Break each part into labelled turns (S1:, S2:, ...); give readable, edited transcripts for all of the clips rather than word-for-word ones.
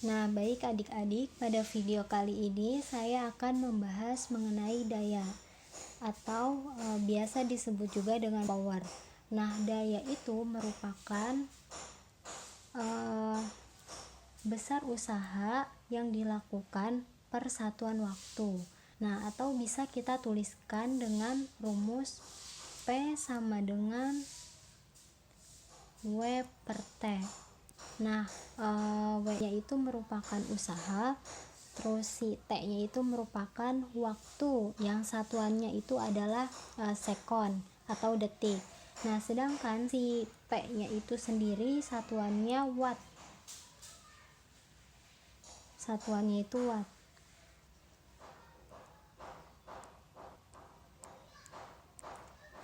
S1: Nah, baik adik-adik, pada video kali ini saya akan membahas mengenai daya atau biasa disebut juga dengan power. Nah, daya itu merupakan besar usaha yang dilakukan per satuan waktu. Nah, atau bisa kita tuliskan dengan rumus P sama dengan W per T. Nah, W-nya itu merupakan usaha, terus si T-nya itu merupakan waktu yang satuannya itu adalah sekon atau detik. Nah, sedangkan si P-nya itu sendiri satuannya watt. Satuannya itu watt.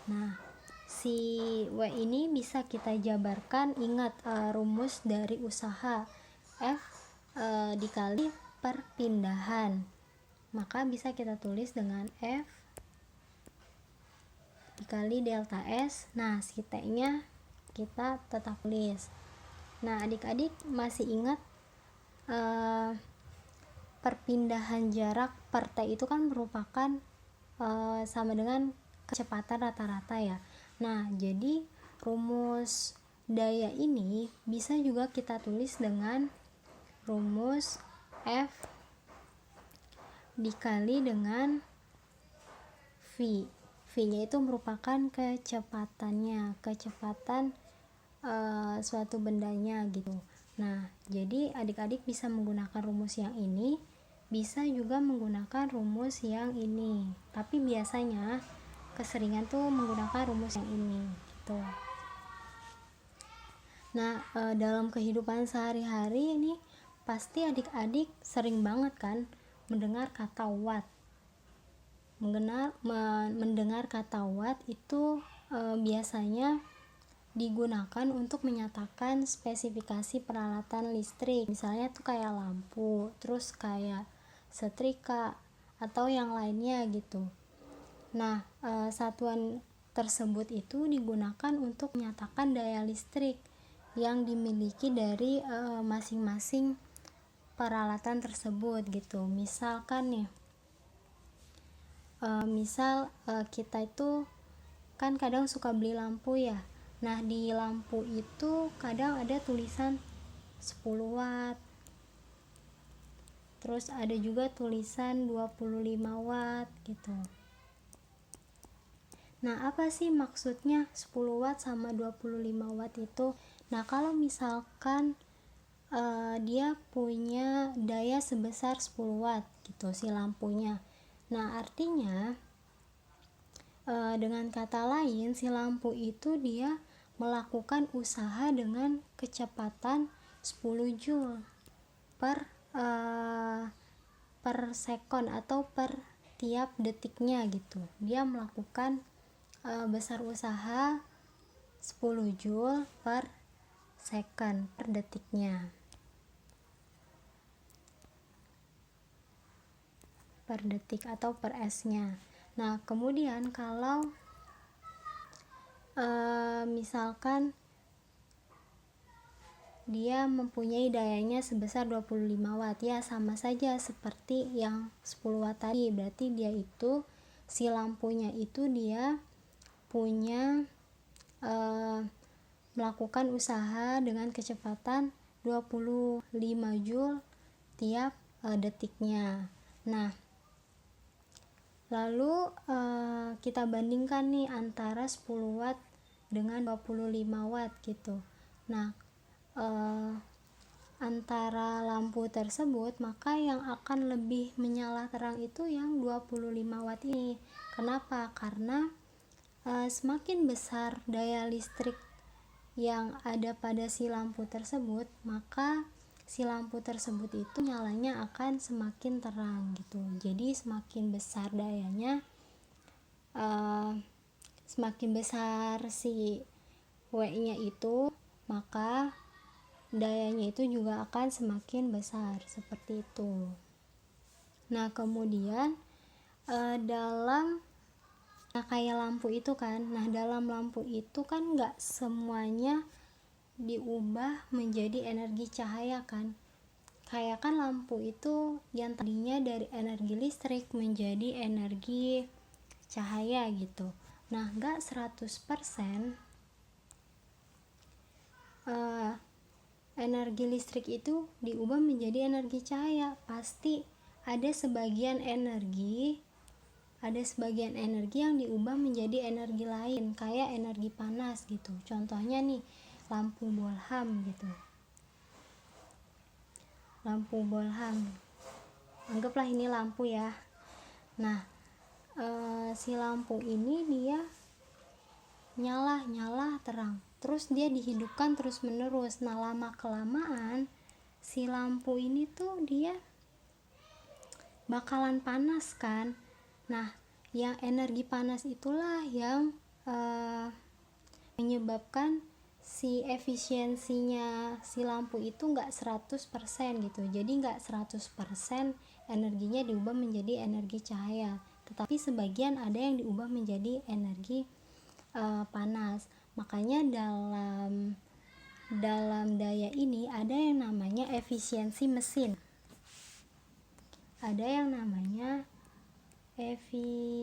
S1: Nah, si W ini bisa kita jabarkan, ingat rumus dari usaha F dikali perpindahan, maka bisa kita tulis dengan F dikali delta S. Nah, si T nya kita tetap tulis. Nah, adik-adik masih ingat perpindahan jarak per T itu kan merupakan sama dengan kecepatan rata-rata ya. Nah, jadi rumus daya ini bisa juga kita tulis dengan rumus F dikali dengan V. V-nya itu merupakan kecepatannya, kecepatan suatu bendanya gitu. Nah, jadi adik-adik bisa menggunakan rumus yang ini, bisa juga menggunakan rumus yang ini. Tapi biasanya keseringan tuh menggunakan rumus yang ini gitu. Nah, dalam kehidupan sehari-hari ini pasti adik-adik sering banget kan mendengar kata watt. Mendengar kata watt itu biasanya digunakan untuk menyatakan spesifikasi peralatan listrik. Misalnya tuh kayak lampu, terus kayak setrika atau yang lainnya gitu. Nah, satuan tersebut itu digunakan untuk menyatakan daya listrik yang dimiliki dari masing-masing peralatan tersebut gitu. Misalkan nih, kita itu kan kadang suka beli lampu ya. Nah, di lampu itu kadang ada tulisan 10 watt. Terus ada juga tulisan 25 watt gitu. Nah, apa sih maksudnya 10 watt sama 25 watt itu? Nah, kalau misalkan dia punya daya sebesar 10 watt gitu si lampunya. Nah, artinya dengan kata lain si lampu itu dia melakukan usaha dengan kecepatan 10 joule per sekon atau per tiap detiknya gitu. Dia melakukan besar usaha 10 joule per second per detiknya, per detik atau per S-nya. Nah, kemudian kalau misalkan dia mempunyai dayanya sebesar 25 watt, ya sama saja seperti yang 10 watt tadi. Berarti dia itu, si lampunya itu dia punya melakukan usaha dengan kecepatan 25 joule tiap detiknya. Nah, lalu kita bandingkan nih antara 10 watt dengan 25 watt gitu. Nah, antara lampu tersebut, maka yang akan lebih menyala terang itu yang 25 watt ini. Kenapa? Karena semakin besar daya listrik yang ada pada si lampu tersebut, maka si lampu tersebut itu nyalanya akan semakin terang gitu. Jadi semakin besar dayanya, semakin besar si W-nya itu, maka dayanya itu juga akan semakin besar, seperti itu. Nah, kemudian kayak lampu itu kan, dalam lampu itu kan nggak semuanya diubah menjadi energi cahaya kan, kayak kan lampu itu yang tadinya dari energi listrik menjadi energi cahaya gitu. Nah, enggak 100% energi listrik itu diubah menjadi energi cahaya. Pasti ada sebagian energi yang diubah menjadi energi lain, kayak energi panas gitu. Contohnya nih, lampu bolham gitu. Lampu bolham, anggaplah ini lampu ya. Nah, si lampu ini dia nyala terang, terus dia dihidupkan terus menerus. Nah, lama kelamaan si lampu ini tuh dia bakalan panas kan. Nah, yang energi panas itulah yang menyebabkan si efisiensinya si lampu itu enggak 100% gitu. Jadi enggak 100% energinya diubah menjadi energi cahaya, tetapi sebagian ada yang diubah menjadi energi panas. Makanya dalam daya ini ada yang namanya efisiensi mesin. Ada yang namanya efisiensi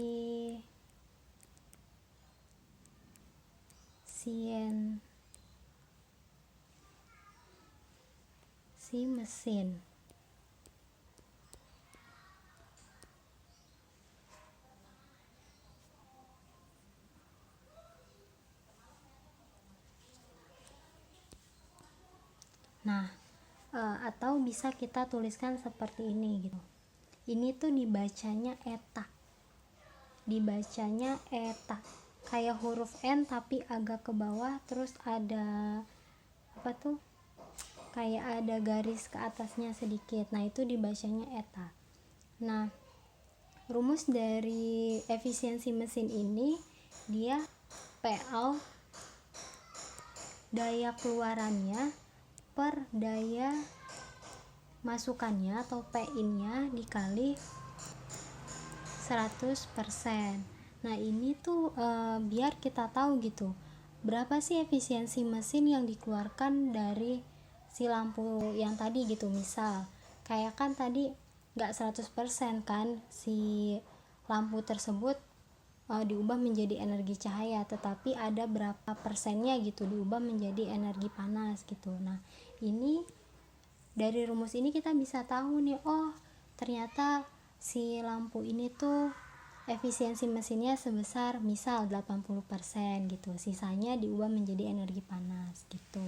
S1: mesin. Nah, atau bisa kita tuliskan seperti ini gitu. Ini tuh dibacanya eta, kayak huruf N tapi agak ke bawah, terus ada kayak ada garis ke atasnya sedikit. Nah, itu dibacanya eta. Nah, rumus dari efisiensi mesin ini dia PL daya keluarannya per daya masukannya atau P-in-nya dikali 100%. Nah, ini tuh biar kita tahu gitu, berapa sih efisiensi mesin yang dikeluarkan dari si lampu yang tadi gitu. Misal, kayak kan tadi nggak 100% kan si lampu tersebut diubah menjadi energi cahaya, tetapi ada berapa persennya gitu diubah menjadi energi panas gitu. Nah, ini dari rumus ini kita bisa tahu nih, oh ternyata si lampu ini tuh efisiensi mesinnya sebesar misal 80% gitu, sisanya diubah menjadi energi panas gitu.